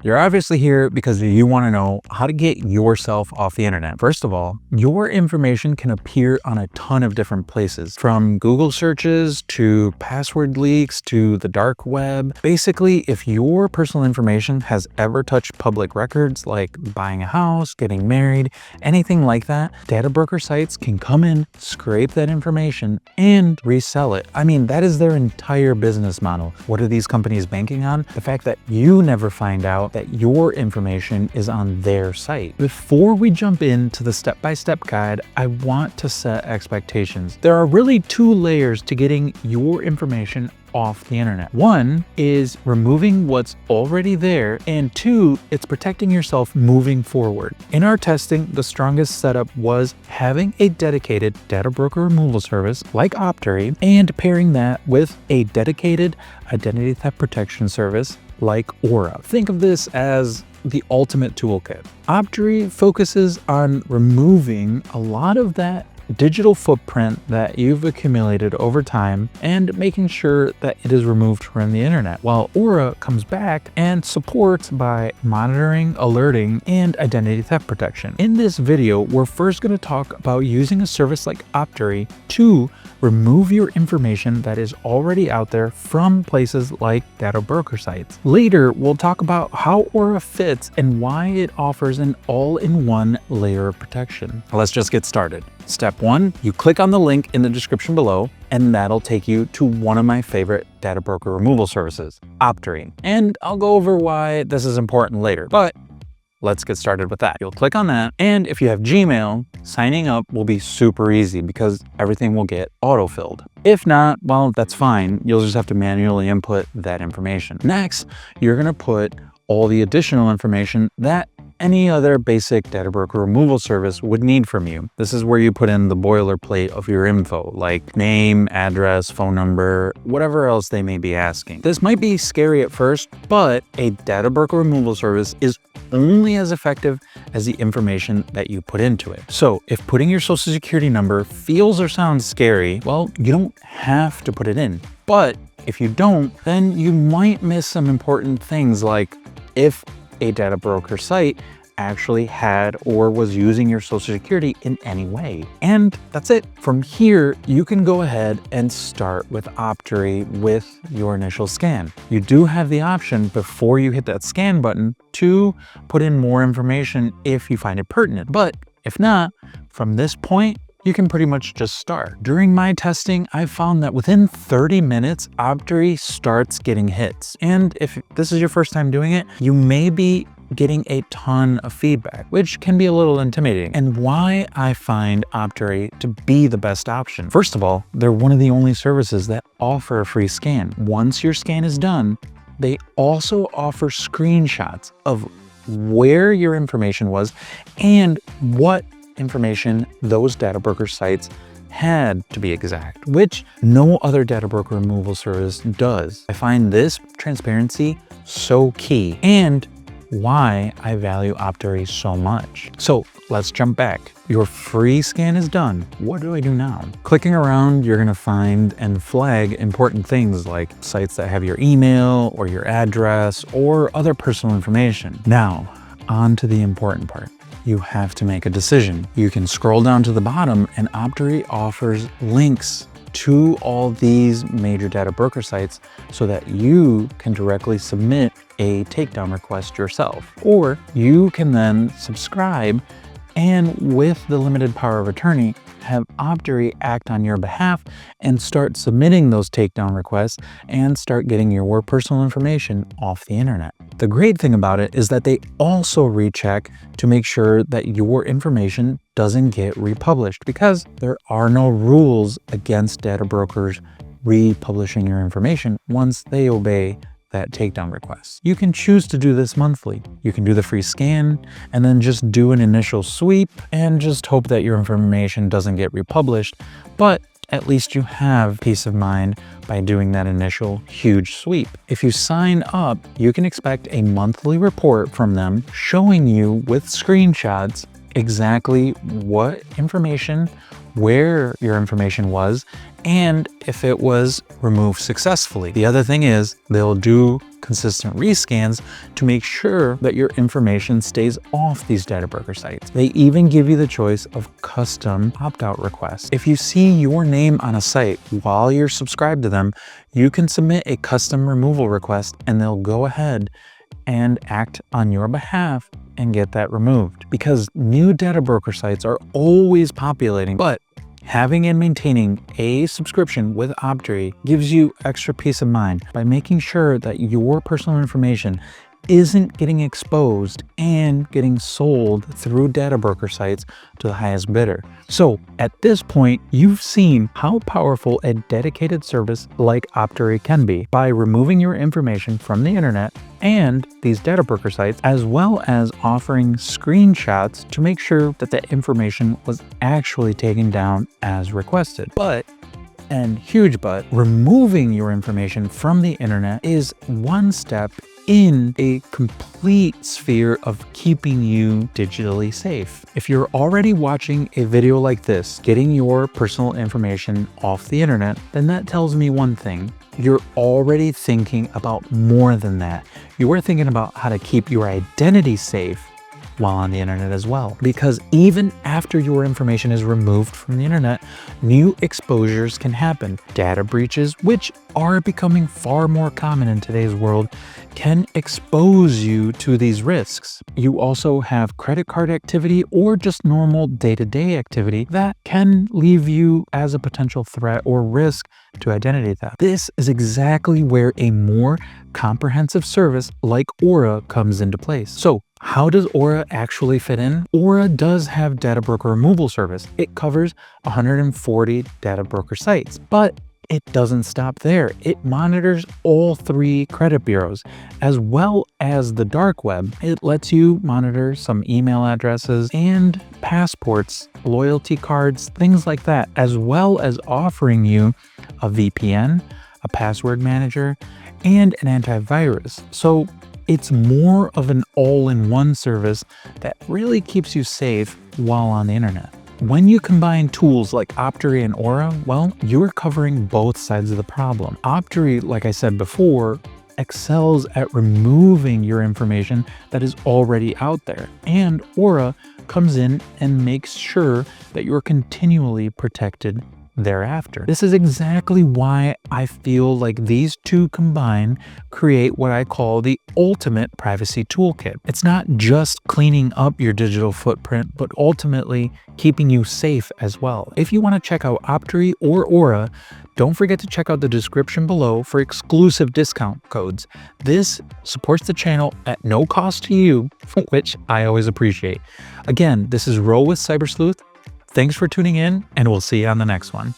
You're obviously here because you want to know how to get yourself off the internet. First of all, your information can appear on a ton of different places, from Google searches to password leaks to the dark web. Basically, if your personal information has ever touched public records like buying a house, getting married, anything like that, data broker sites can come in, scrape that information, and resell it. I mean, that is their entire business model. What are these companies banking on? The fact that you never find out that your information is on their site. Before we jump into the step-by-step guide, I want to set expectations. There are really two layers to getting your information off the internet. One is removing what's already there, and two, it's protecting yourself moving forward. In our testing, the strongest setup was having a dedicated data broker removal service like Optery and pairing that with a dedicated identity theft protection service like Aura. Think of this as the ultimate toolkit. Optery focuses on removing a lot of that digital footprint that you've accumulated over time and making sure that it is removed from the internet, while Aura comes back and supports by monitoring, alerting, and identity theft protection. In this video, we're first going to talk about using a service like Optery to remove your information that is already out there from places like data broker sites. Later, we'll talk about how Aura fits and why it offers an all-in-one layer of protection. Let's just get started. Step 1, you click on the link in the description below, and that'll take you to one of my favorite data broker removal services, Optery. And I'll go over why this is important later, but let's get started with that. You'll click on that, and if you have Gmail, signing up will be super easy because everything will get autofilled. If not, well, that's fine. You'll just have to manually input that information. Next, you're gonna put all the additional information that any other basic data broker removal service would need from you. This is where you put in the boilerplate of your info, like name, address, phone number, whatever else they may be asking. This might be scary at first, but a data broker removal service is only as effective as the information that you put into it. So if putting your social security number feels or sounds scary, well, you don't have to put it in. But if you don't, then you might miss some important things, like if a data broker site actually had or was using your social security in any way. And that's it. From here, you can go ahead and start with Optery with your initial scan. You do have the option before you hit that scan button to put in more information if you find it pertinent. But if not, from this point, you can pretty much just start. During my testing, I found that within 30 minutes, Optery starts getting hits. And if this is your first time doing it, you may be getting a ton of feedback, which can be a little intimidating. And why I find Optery to be the best option. First of all, they're one of the only services that offer a free scan. Once your scan is done, they also offer screenshots of where your information was and what information those data broker sites had, to be exact, which no other data broker removal service does. I find this transparency so key and why I value Optery so much. So let's jump back. Your free scan is done. What do I do now? Clicking around, you're gonna find and flag important things like sites that have your email or your address or other personal information. Now, on to the important part. You have to make a decision. You can scroll down to the bottom and Optery offers links to all these major data broker sites so that you can directly submit a takedown request yourself. Or you can then subscribe and with the limited power of attorney, have Optery act on your behalf and start submitting those takedown requests and start getting your personal information off the internet. The great thing about it is that they also recheck to make sure that your information doesn't get republished, because there are no rules against data brokers republishing your information once they obey that takedown request. You can choose to do this monthly. You can do the free scan and then just do an initial sweep and just hope that your information doesn't get republished, but at least you have peace of mind by doing that initial huge sweep. If you sign up, you can expect a monthly report from them showing you with screenshots exactly what information, where your information was, and if it was removed successfully. The other thing is they'll do consistent rescans to make sure that your information stays off these data broker sites. They even give you the choice of custom opt-out requests. If you see your name on a site while you're subscribed to them, you can submit a custom removal request and they'll go ahead and act on your behalf and get that removed. Because new data broker sites are always populating, but having and maintaining a subscription with Optery gives you extra peace of mind by making sure that your personal information isn't getting exposed and getting sold through data broker sites to the highest bidder. So at this point, you've seen how powerful a dedicated service like Optery can be by removing your information from the internet and these data broker sites, as well as offering screenshots to make sure that the information was actually taken down as requested. But, and huge but, removing your information from the internet is one step in a complete sphere of keeping you digitally safe. If you're already watching a video like this, getting your personal information off the internet, then that tells me one thing. You're already thinking about more than that. You are thinking about how to keep your identity safe while on the internet as well. Because even after your information is removed from the internet, new exposures can happen. Data breaches, which are becoming far more common in today's world, can expose you to these risks. You also have credit card activity or just normal day-to-day activity that can leave you as a potential threat or risk to identity theft. This is exactly where a more comprehensive service like Aura comes into place. So how does Aura actually fit in? Aura does have data broker removal service. It covers 140 data broker sites, but it doesn't stop there. It monitors all 3 credit bureaus, as well as the dark web. It lets you monitor some email addresses and passports, loyalty cards, things like that, as well as offering you a VPN, a password manager, and an antivirus. So it's more of an all-in-one service that really keeps you safe while on the internet. When you combine tools like Optery and Aura, well, you're covering both sides of the problem. Optery, like I said before, excels at removing your information that is already out there. And Aura comes in and makes sure that you're continually protected thereafter. This is exactly why I feel like these two combined create what I call the ultimate privacy toolkit. It's not just cleaning up your digital footprint, but ultimately keeping you safe as well. If you want to check out Optery or Aura, don't forget to check out the description below for exclusive discount codes. This supports the channel at no cost to you, which I always appreciate. Again, this is Ro with Cyber Sleuth. Thanks for tuning in, and we'll see you on the next one.